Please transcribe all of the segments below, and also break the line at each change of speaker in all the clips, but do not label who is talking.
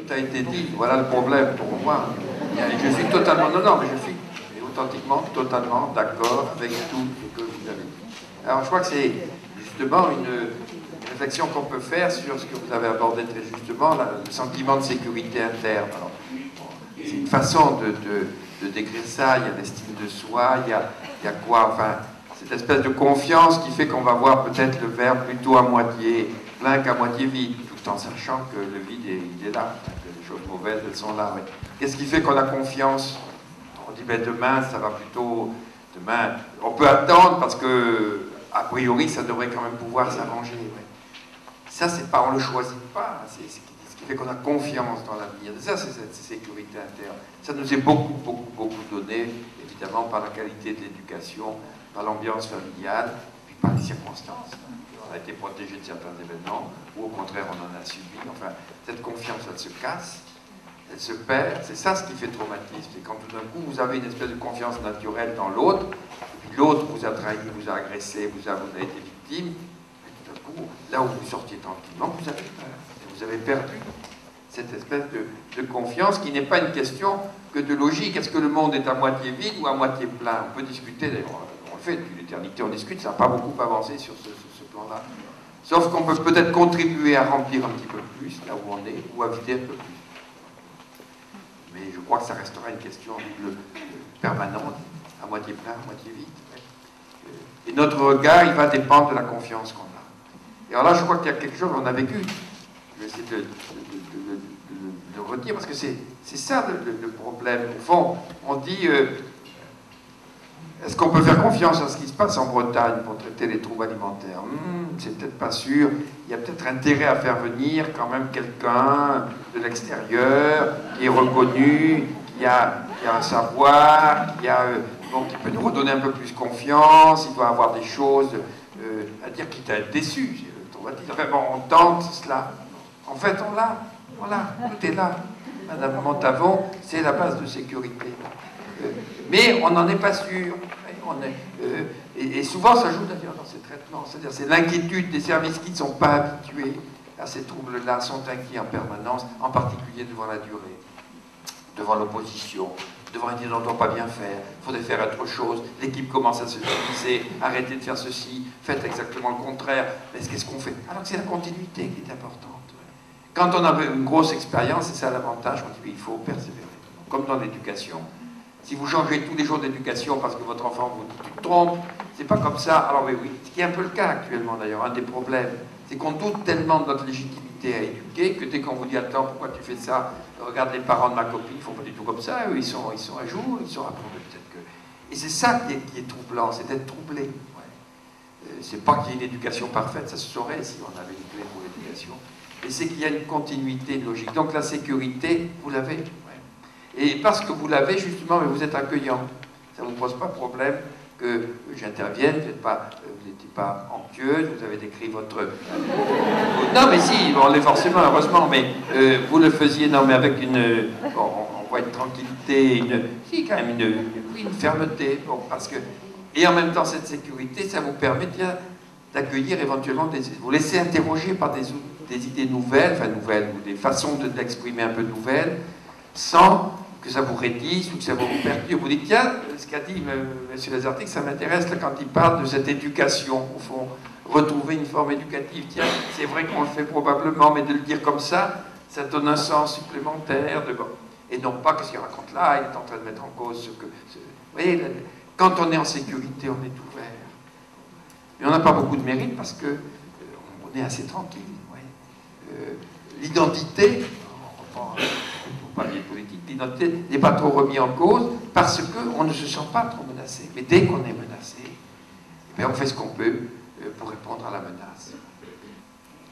tout a été dit. Voilà le problème pour moi. Et je suis totalement, non, mais je suis authentiquement, totalement d'accord avec tout ce que vous avez dit. Alors je crois que c'est justement une réflexion qu'on peut faire sur ce que vous avez abordé très justement, le sentiment de sécurité interne. Alors, c'est une façon de décrire ça. Il y a l'estime de soi, il y a quoi, enfin, cette espèce de confiance qui fait qu'on va voir peut-être le verre plutôt à moitié plein qu'à moitié vide, tout en sachant que le vide, il est là, que les choses mauvaises, elles sont là. Ouais. Qu'est-ce qui fait qu'on a confiance? On dit, ben demain, ça va plutôt... Demain, on peut attendre parce que, a priori, ça devrait quand même pouvoir s'arranger. Ouais. Ça, c'est pas, on le choisit pas, c'est ce qui fait qu'on a confiance dans l'avenir. Ça, c'est cette sécurité interne. Ça nous est beaucoup donné, évidemment, par la qualité de l'éducation, par l'ambiance familiale, puis par les circonstances. On a été protégé de certains événements, ou au contraire, on en a subi. Enfin, cette confiance, elle se casse, elle se perd. C'est ça ce qui fait traumatisme. C'est quand tout d'un coup, vous avez une espèce de confiance naturelle dans l'autre, et puis l'autre vous a trahi, vous a agressé, vous avez été victime, et tout d'un coup, là où vous sortiez tranquillement, vous avez peur. Vous avez perdu cette espèce de confiance qui n'est pas une question que de logique. Est-ce que le monde est à moitié vide ou à moitié plein? On peut discuter, d'ailleurs, on le fait depuis l'éternité, on discute, ça n'a pas beaucoup avancé sur ce plan-là. Sauf qu'on peut peut-être contribuer à remplir un petit peu plus, là où on est, ou à vider un peu plus. Mais je crois que ça restera une question permanente, à moitié plein, à moitié vide. Et notre regard, il va dépendre de la confiance qu'on a. Et alors là, je crois qu'il y a quelque chose qu'on a vécu. Je vais essayer de le redire, parce que c'est ça le problème. Au fond, on dit, est-ce qu'on peut faire confiance à ce qui se passe en Bretagne pour traiter les troubles alimentaires? C'est peut-être pas sûr. Il y a peut-être intérêt à faire venir quand même quelqu'un de l'extérieur, qui est reconnu, qui a un savoir, qui peut nous redonner un peu plus confiance, il doit avoir des choses à dire, quitte à être déçu. On va dire, enfin, bon, on tente cela. En fait, on l'a, tout est là. Madame Montavon, c'est la base de sécurité. Mais on n'en est pas sûr. Et souvent, ça joue d'ailleurs dans ces traitements. C'est-à-dire, c'est l'inquiétude des services qui ne sont pas habitués à ces troubles-là, sont inquiets en permanence, en particulier devant la durée, devant l'opposition, devant une idée dont on ne doit pas bien faire, il faudrait faire autre chose, l'équipe commence à se diviser, arrêtez de faire ceci, faites exactement le contraire, mais qu'est-ce qu'on fait? Alors que c'est la continuité qui est importante. Quand on a une grosse expérience, c'est ça l'avantage, on dit il faut persévérer. Comme dans l'éducation. Si vous changez tous les jours d'éducation parce que votre enfant vous dit tu te trompes, c'est pas comme ça. Alors oui, ce qui est un peu le cas actuellement d'ailleurs, un des problèmes, c'est qu'on doute tellement de notre légitimité à éduquer que dès qu'on vous dit attends, pourquoi tu fais ça? Regarde les parents de ma copine, ils font pas du tout comme ça, eux ils sont à jour, ils sont à peut-être que. Et c'est ça qui est troublant, c'est d'être troublé. Ouais. C'est pas qu'il y ait une éducation parfaite, ça se saurait si on avait une clé pour l'éducation. Et c'est qu'il y a une continuité, une logique. Donc la sécurité, vous l'avez. Ouais. Et parce que vous l'avez, justement, mais vous êtes accueillant. Ça ne vous pose pas de problème que j'intervienne, vous n'étiez pas anxieuse, vous avez décrit votre... Non, mais si, on l'est forcément, heureusement, mais vous le faisiez, non, mais avec une... Bon, on voit une tranquillité, quand même une fermeté, bon, parce que... Et en même temps, cette sécurité, ça vous permet d'accueillir éventuellement vous laisser interroger par des idées nouvelles, ou des façons d'exprimer un peu nouvelles, sans que ça vous raidisse ou que ça vous perturbe. Vous dites, tiens, ce qu'a dit M. Lazartique, ça m'intéresse, là, quand il parle de cette éducation, au fond, retrouver une forme éducative. Tiens, c'est vrai qu'on le fait probablement, mais de le dire comme ça donne un sens supplémentaire. Et non pas que ce qu'il raconte là, il est en train de mettre en cause ce que... Vous voyez, quand on est en sécurité, on est ouvert. Mais on n'a pas beaucoup de mérite parce que on est assez tranquille. Ouais. L'identité, pour parler de politique, l'identité n'est pas trop remise en cause parce qu'on ne se sent pas trop menacé. Mais dès qu'on est menacé, eh bien, on fait ce qu'on peut pour répondre à la menace.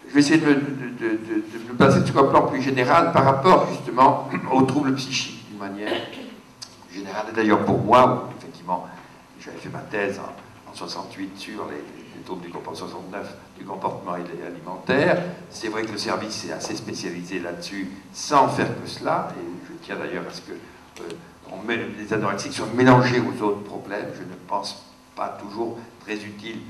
Je vais essayer de me placer sur un plan plus général par rapport justement aux troubles psychiques d'une manière générale. Et d'ailleurs pour moi, où effectivement, j'avais fait ma thèse en 68 sur les troubles du comportement, 69 du comportement alimentaire. C'est vrai que le service est assez spécialisé là-dessus, sans faire que cela. Et je tiens d'ailleurs à ce que les anorexiques soient mélangés aux autres problèmes. Je ne pense pas toujours très utile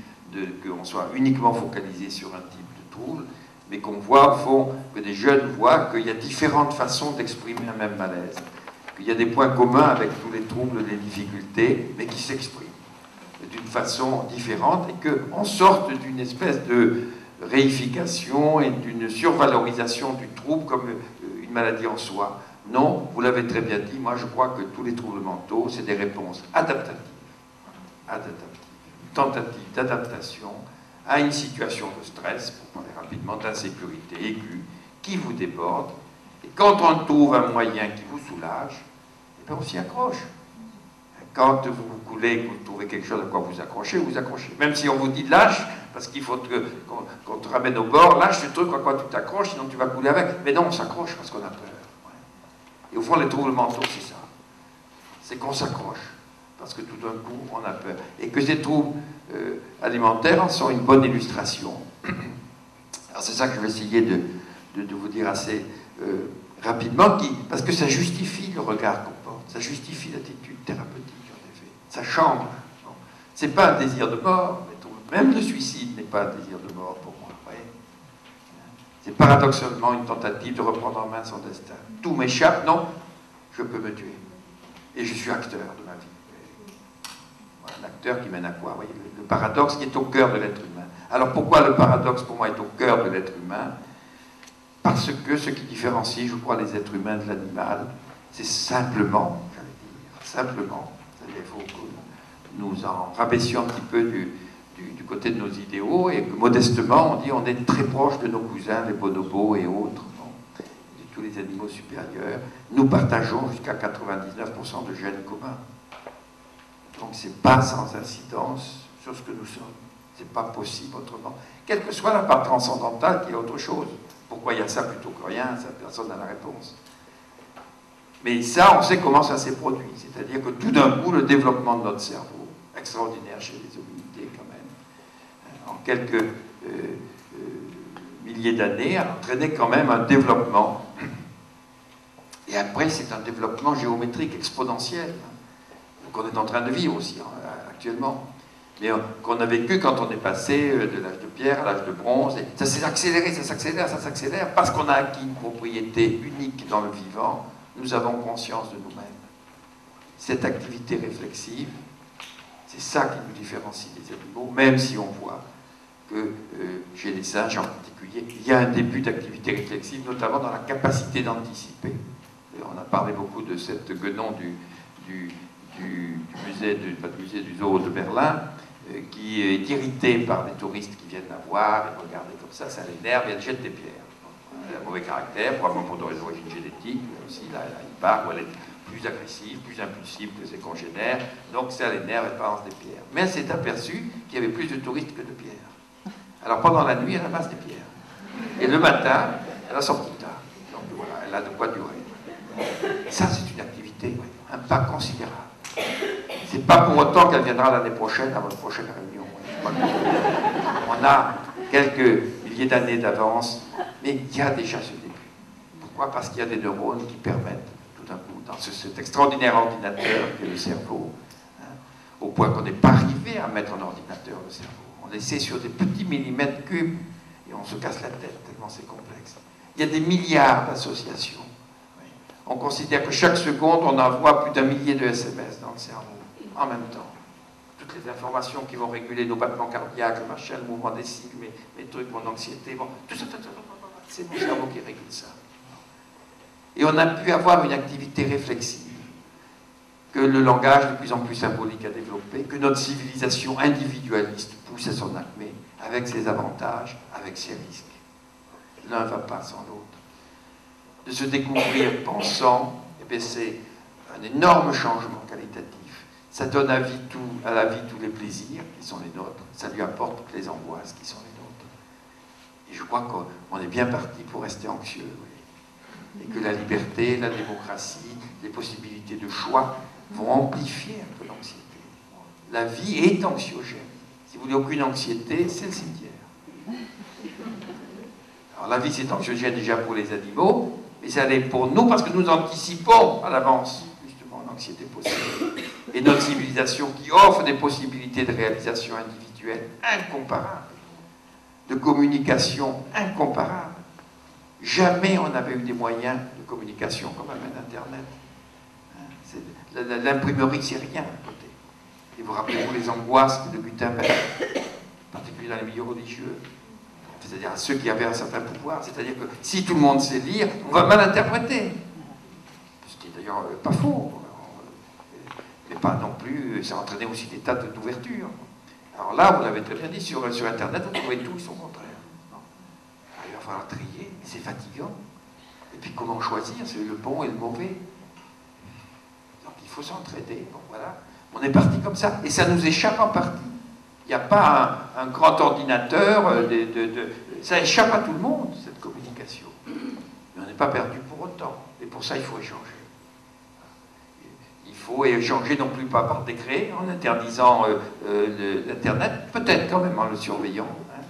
qu'on soit uniquement focalisé sur un type de trouble. mais qu'on voit au fond, que des jeunes voient qu'il y a différentes façons d'exprimer un même malaise, qu'il y a des points communs avec tous les troubles, les difficultés, mais qui s'expriment d'une façon différente et qu'on sorte d'une espèce de réification et d'une survalorisation du trouble comme une maladie en soi. Non, vous l'avez très bien dit, moi je crois que tous les troubles mentaux, c'est des réponses adaptatives, tentatives d'adaptation à une situation de stress, pour parler rapidement, d'insécurité aiguë, qui vous déborde. Et quand on trouve un moyen qui vous soulage, eh bien on s'y accroche. Quand vous vous coulez, que vous trouvez quelque chose à quoi vous accrochez, vous accrochez. Même si on vous dit lâche, parce qu'il faut qu'on te ramène au bord, lâche ce truc à quoi tu t'accroches, sinon tu vas couler avec. Mais non, on s'accroche parce qu'on a peur. Et au fond, les troubles mentaux, c'est ça. C'est qu'on s'accroche, parce que tout d'un coup, on a peur. Et que ces troubles alimentaires en sont une bonne illustration. Alors c'est ça que je vais essayer de vous dire assez rapidement, parce que ça justifie le regard qu'on porte, ça justifie l'attitude thérapeutique, en effet. Ça change. Bon. C'est pas un désir de mort, mais même le suicide n'est pas un désir de mort pour moi. Voyez. C'est paradoxalement une tentative de reprendre en main son destin. Tout m'échappe, non, je peux me tuer. Et je suis acteur de ma vie. Voilà, un acteur qui mène à quoi? Voyez, le paradoxe qui est au cœur de l'être humain. Alors pourquoi le paradoxe pour moi est au cœur de l'être humain? Parce que ce qui différencie, je crois, les êtres humains de l'animal, c'est simplement, j'allais dire, simplement, c'est-à-dire il faut que nous en rabaissions un petit peu du côté de nos idéaux et que modestement, on dit on est très proche de nos cousins, les bonobos et autres, bon, et tous les animaux supérieurs. Nous partageons jusqu'à 99% de gènes communs. Donc c'est pas sans incidence sur ce que nous sommes. C'est pas possible autrement. Quelle que soit la part transcendantale qui est autre chose. Pourquoi il y a ça plutôt que rien, ça, personne n'a la réponse. Mais ça, on sait comment ça s'est produit. C'est-à-dire que tout d'un coup, le développement de notre cerveau, extraordinaire chez les hominidés quand même, en quelques milliers d'années, a entraîné quand même un développement. Et après, c'est un développement géométrique exponentiel. Donc on est en train de vivre aussi actuellement. Mais qu'on a vécu quand on est passé de l'âge de pierre à l'âge de bronze. Et ça s'est accéléré, ça s'accélère, parce qu'on a acquis une propriété unique dans le vivant. Nous avons conscience de nous-mêmes. Cette activité réflexive, c'est ça qui nous différencie des animaux, même si on voit que chez les singes en particulier, il y a un début d'activité réflexive, notamment dans la capacité d'anticiper. On a parlé beaucoup de cette guenon du musée du zoo de Berlin, qui est irrité par les touristes qui viennent la voir, et regarder comme ça l'énerve, et elle jette des pierres. Elle a un mauvais caractère, probablement pour des origines génétiques, mais aussi là, il part où elle est plus agressive, plus impulsive que ses congénères, donc ça l'énerve, elle balance des pierres. Mais elle s'est aperçue qu'il y avait plus de touristes que de pierres. Alors pendant la nuit, elle amasse des pierres. Et le matin, elle a sorti tard. Donc voilà, elle a de quoi durer. Ça, c'est une activité, un pas considérable. C'est pas pour autant qu'elle viendra l'année prochaine à votre prochaine réunion. On a quelques milliers d'années d'avance, mais il y a déjà ce début. Pourquoi? Parce qu'il y a des neurones qui permettent, tout d'un coup, dans cet extraordinaire ordinateur qu'est le cerveau, au point qu'on n'est pas arrivé à mettre en ordinateur le cerveau. On essaie sur des petits millimètres cubes et on se casse la tête tellement c'est complexe. Il y a des milliards d'associations. On considère que chaque seconde, on envoie plus d'1 millier de SMS dans le cerveau, en même temps. Toutes les informations qui vont réguler nos battements cardiaques, le machin, le mouvement des cycles, mes trucs, mon anxiété, bon, tout ça, c'est mon cerveau qui régule ça. Et on a pu avoir une activité réflexive, que le langage de plus en plus symbolique a développé, que notre civilisation individualiste pousse à son acmé, avec ses avantages, avec ses risques. L'un ne va pas sans l'autre. De se découvrir pensant, eh c'est un énorme changement qualitatif. Ça donne à la vie tous les plaisirs qui sont les nôtres. Ça lui apporte toutes les angoisses qui sont les nôtres. Et je crois qu'on est bien parti pour rester anxieux. Oui. Et que la liberté, la démocratie, les possibilités de choix vont amplifier un peu l'anxiété. La vie est anxiogène. Si vous voulez aucune anxiété, c'est le cimetière. Alors la vie, c'est anxiogène déjà pour les animaux, mais ça l'est pour nous parce que nous anticipons à l'avance, justement, l'anxiété possible. Et notre civilisation qui offre des possibilités de réalisation individuelle incomparables. de communication incomparables. Jamais on n'avait eu des moyens de communication comme amène Internet. L'imprimerie, c'est rien à côté. Et vous rappelez-vous les angoisses de Gutenberg, en particulier dans les milieux religieux, c'est-à-dire à ceux qui avaient un certain pouvoir, c'est-à-dire que si tout le monde sait lire, on va mal interpréter. Ce qui est d'ailleurs pas faux, mais pas non plus, ça entraînait aussi des tas d'ouvertures. Alors là, vous l'avez très bien dit, sur Internet, vous trouvez tout et son contraire. Alors, il va falloir trier, c'est fatigant. Et puis comment choisir, c'est le bon et le mauvais. Donc il faut s'entraider, bon voilà. On est parti comme ça, et ça nous échappe en partie. Il n'y a pas un grand ordinateur, ça échappe à tout le monde, cette communication. Mais on n'est pas perdu pour autant, et pour ça il faut échanger. Il faut échanger non plus pas par décret, en interdisant l'Internet, peut-être quand même en le surveillant. Hein.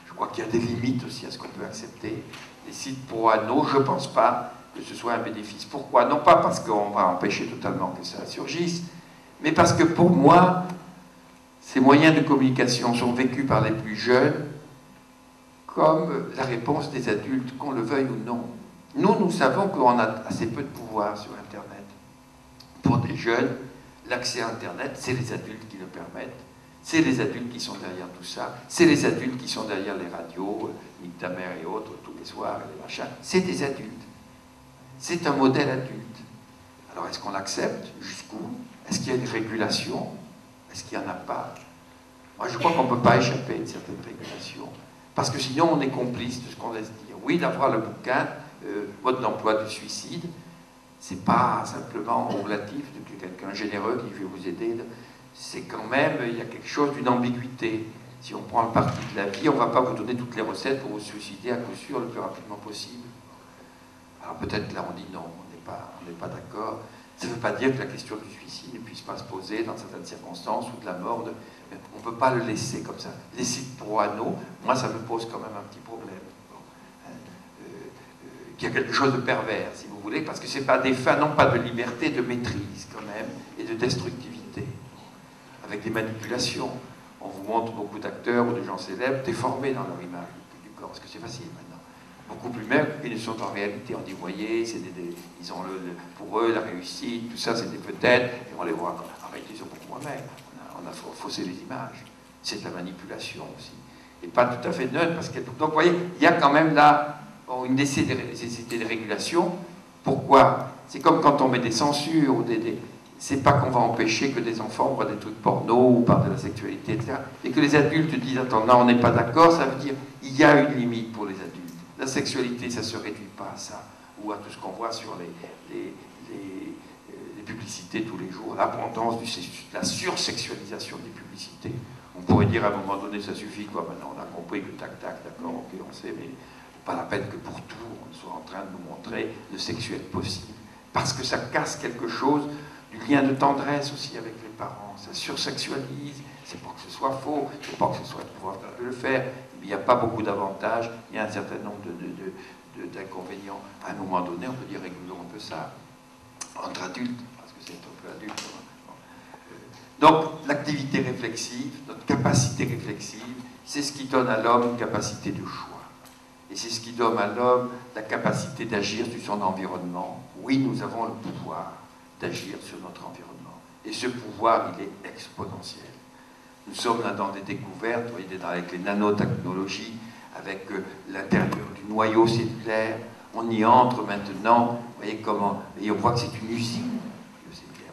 Je crois qu'il y a des limites aussi à ce qu'on peut accepter. Les sites pro-anneaux, je ne pense pas que ce soit un bénéfice. Pourquoi? Non pas parce qu'on va empêcher totalement que ça surgisse, mais parce que pour moi, ces moyens de communication sont vécus par les plus jeunes comme la réponse des adultes, qu'on le veuille ou non. Nous savons qu'on a assez peu de pouvoir sur Internet. Pour des jeunes, l'accès à Internet, c'est les adultes qui le permettent. C'est les adultes qui sont derrière tout ça. C'est les adultes qui sont derrière les radios, Nick ta mère et autres, tous les soirs, et les machins. C'est des adultes. C'est un modèle adulte. Alors, est-ce qu'on l'accepte? Jusqu'où? Est-ce qu'il y a une régulation? Est-ce qu'il n'y en a pas? Moi, je crois qu'on ne peut pas échapper à une certaine régulation. Parce que sinon, on est complice de ce qu'on laisse dire. Oui, d'avoir le bouquin, mode d'emploi du suicide, c'est pas simplement relatif de quelqu'un généreux qui veut vous aider. C'est quand même, il y a quelque chose d'une ambiguïté. Si on prend le parti de la vie, on ne va pas vous donner toutes les recettes pour vous suicider à coup sûr le plus rapidement possible. Alors peut-être là on dit non, on n'est pas d'accord. Ça ne veut pas dire que la question du suicide ne puisse pas se poser dans certaines circonstances ou de la mort. Mais on ne peut pas le laisser comme ça. Les sites pro-anneaux, moi ça me pose quand même un petit problème. Qu'il y a quelque chose de pervers, si vous voulez, parce que ce n'est pas des fins, non pas de liberté, de maîtrise quand même, et de destructivité, avec des manipulations. On vous montre beaucoup d'acteurs ou de gens célèbres déformés dans leur image du corps, parce que c'est facile maintenant. Beaucoup plus même qu'ils ne sont en réalité. On dit, voyez, ils ont pour eux la réussite, tout ça, c'est des peut-être, et on les voit. En réalité, ils sont beaucoup moins maigres. On a faussé les images. C'est de la manipulation aussi. Et pas tout à fait neutre, parce que. Donc, vous voyez, il y a quand même là une nécessité de régulation. Pourquoi? C'est comme quand on met des censures, ou c'est pas qu'on va empêcher que des enfants voient des trucs porno ou parlent de la sexualité, etc. Et que les adultes disent, attends, non, on n'est pas d'accord, ça veut dire, il y a une limite pour les adultes. La sexualité, ça ne se réduit pas à ça, ou à tout ce qu'on voit sur les publicités tous les jours, l'abondance de la sursexualisation des publicités. On pourrait dire à un moment donné, ça suffit, quoi, maintenant on a compris que tac, d'accord, ok, on sait, mais pas la peine que pour tout, on soit en train de nous montrer le sexuel possible. Parce que ça casse quelque chose du lien de tendresse aussi avec les parents. Ça sursexualise, c'est pas que ce soit faux, c'est pas que ce soit le pouvoir de le faire, mais il n'y a pas beaucoup d'avantages, il y a un certain nombre d'inconvénients. À un moment donné, on peut dire, régulons un peu ça, entre adultes, parce que c'est un peu adulte. Donc, l'activité réflexive, notre capacité réflexive, c'est ce qui donne à l'homme une capacité de choix. Et c'est ce qui donne à l'homme la capacité d'agir sur son environnement. Oui, nous avons le pouvoir d'agir sur notre environnement. Et ce pouvoir, il est exponentiel. Nous sommes là dans des découvertes, vous voyez, avec les nanotechnologies, avec l'intérieur du noyau cellulaire. On y entre maintenant, vous voyez comment, et on voit que c'est une usine.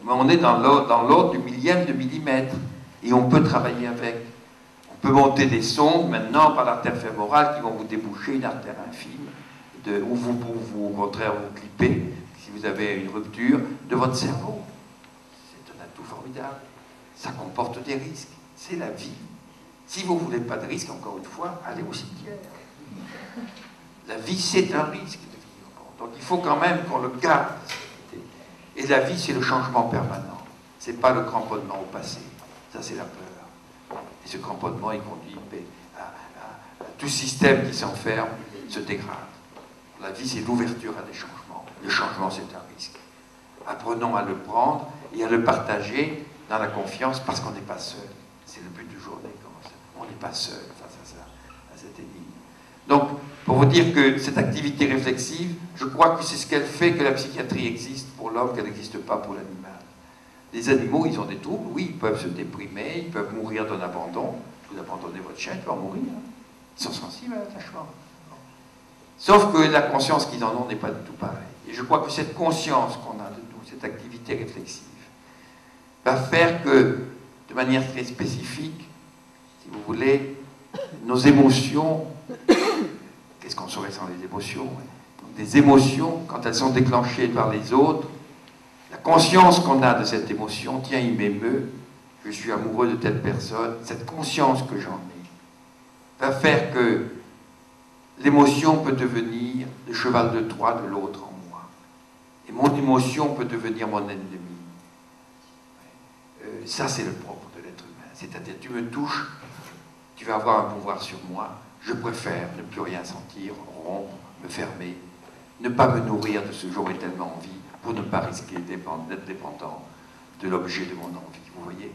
Mais on est dans l'ordre du millième de millimètre, et on peut travailler avec. On peut monter des sondes maintenant par l'artère fémorale qui vont vous déboucher une artère infime, où vous, au contraire, vous clippez, si vous avez une rupture, de votre cerveau. C'est un atout formidable. Ça comporte des risques. C'est la vie. Si vous ne voulez pas de risque, encore une fois, allez au cimetière. La vie, c'est un risque de vivre. Donc il faut quand même qu'on le garde. Et la vie, c'est le changement permanent. Ce n'est pas le cramponnement au passé. Ça, c'est la peur. Et ce cramponnement, il conduit à tout système qui s'enferme, se dégrade. La vie, c'est l'ouverture à des changements. Le changement, c'est un risque. Apprenons à le prendre et à le partager dans la confiance parce qu'on n'est pas seul. C'est le but du journée. On n'est pas seul face à ça. à cette énigme. Donc, pour vous dire que cette activité réflexive, je crois que c'est ce qu'elle fait que la psychiatrie existe pour l'homme, qu'elle n'existe pas pour l'animal. Les animaux, ils ont des troubles, oui, ils peuvent se déprimer, ils peuvent mourir d'un abandon. Vous abandonnez votre chien, il peut en mourir. Hein. Ils sont sensibles à l'attachement. Sauf que la conscience qu'ils en ont n'est pas du tout pareille. Et je crois que cette conscience qu'on a de nous, cette activité réflexive, va faire que, de manière très spécifique, si vous voulez, nos émotions, qu'est-ce qu'on serait sans les émotions? Donc, des émotions, quand elles sont déclenchées par les autres, la conscience qu'on a de cette émotion, tiens, il m'émeut, je suis amoureux de telle personne, cette conscience que j'en ai, va faire que l'émotion peut devenir le cheval de Troie de l'autre en moi. Et mon émotion peut devenir mon ennemi. Ça, c'est le propre de l'être humain. C'est-à-dire, tu me touches, tu vas avoir un pouvoir sur moi. Je préfère ne plus rien sentir, rompre, me fermer, ne pas me nourrir de ce que j'aurais tellement envie pour ne pas risquer d'être dépendant de l'objet de mon envie. Vous voyez?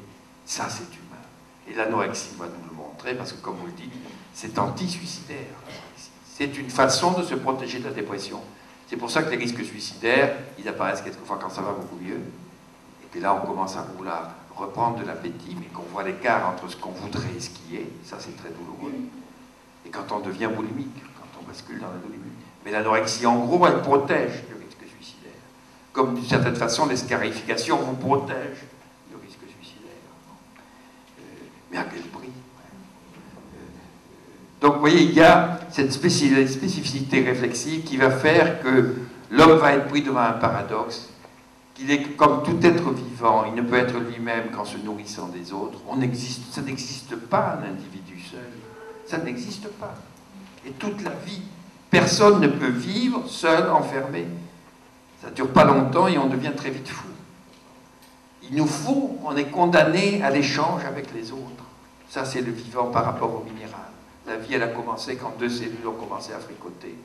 Ça, c'est humain. Et l'anorexie va nous le montrer parce que, comme vous le dites, c'est anti-suicidaire. C'est une façon de se protéger de la dépression. C'est pour ça que les risques suicidaires, ils apparaissent quelquefois quand ça va beaucoup mieux. Et puis là, on commence à vouloir reprendre de l'appétit, mais qu'on voit l'écart entre ce qu'on voudrait et ce qui est. Ça, c'est très douloureux. Et quand on devient boulimique, quand on bascule dans la boulimie. Mais l'anorexie, en gros, elle protège du risque suicidaire. Comme d'une certaine façon, les scarifications vous protègent du risque suicidaire. Mais à quel prix? Donc, vous voyez, il y a cette spécificité réflexive qui va faire que l'homme va être pris devant un paradoxe, qu'il est comme tout être vivant, il ne peut être lui-même qu'en se nourrissant des autres. Ça n'existe pas un individu seul. Ça n'existe pas. Et toute la vie, personne ne peut vivre seul, enfermé. Ça ne dure pas longtemps et on devient très vite fou. Il nous faut, on est condamné à l'échange avec les autres. Ça, c'est le vivant par rapport au minéral. La vie, elle a commencé quand deux cellules ont commencé à fricoter.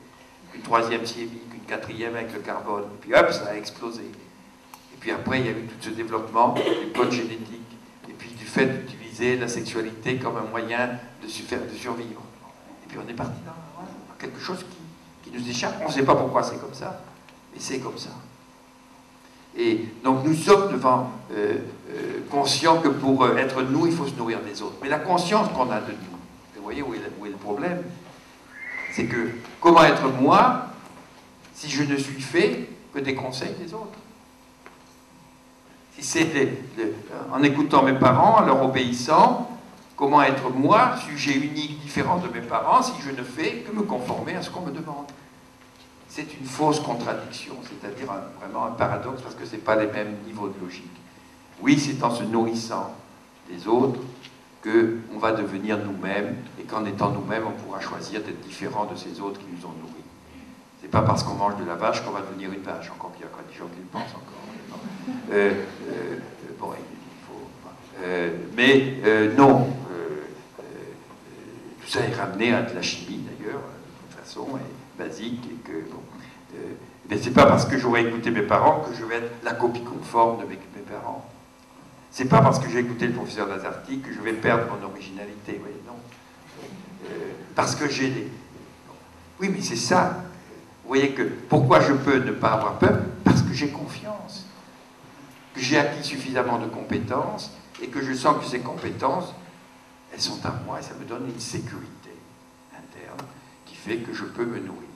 Une troisième chimique, une quatrième avec le carbone. Et puis hop, ça a explosé. Et puis après, il y a eu tout ce développement du code génétique. Et puis du fait d'utiliser la sexualité comme un moyen de survivre. Et puis on est parti dans quelque chose qui nous échappe. On ne sait pas pourquoi c'est comme ça, mais c'est comme ça. Et donc nous sommes conscients que pour être nous, il faut se nourrir des autres. Mais la conscience qu'on a de nous, vous voyez où est le problème? C'est que comment être moi si je ne suis fait que des conseils des autres? Si c'est en écoutant mes parents, en leur obéissant, comment être moi, sujet unique, différent de mes parents, si je ne fais que me conformer à ce qu'on me demande? C'est une fausse contradiction, c'est-à-dire vraiment un paradoxe, parce que ce n'est pas les mêmes niveaux de logique. Oui, c'est en se nourrissant des autres qu'on va devenir nous-mêmes, et qu'en étant nous-mêmes, on pourra choisir d'être différent de ces autres qui nous ont nourris. C'est pas parce qu'on mange de la vache qu'on va devenir une vache, encore qu'il y a des gens qui le pensent encore. Bon, il faut... non. Tout ça est ramené à de la chimie, d'ailleurs, de toute façon, et basique, et que... Bon, mais c'est pas parce que j'aurais écouté mes parents que je vais être la copie conforme de mes parents. C'est pas parce que j'ai écouté le professeur Lazarty que je vais perdre mon originalité, vous voyez, non. Parce que j'ai des... Oui, mais c'est ça. Vous voyez que pourquoi je peux ne pas avoir peur? Parce que j'ai confiance. Que j'ai acquis suffisamment de compétences et que je sens que ces compétences, elles sont à moi et ça me donne une sécurité interne qui fait que je peux me nourrir.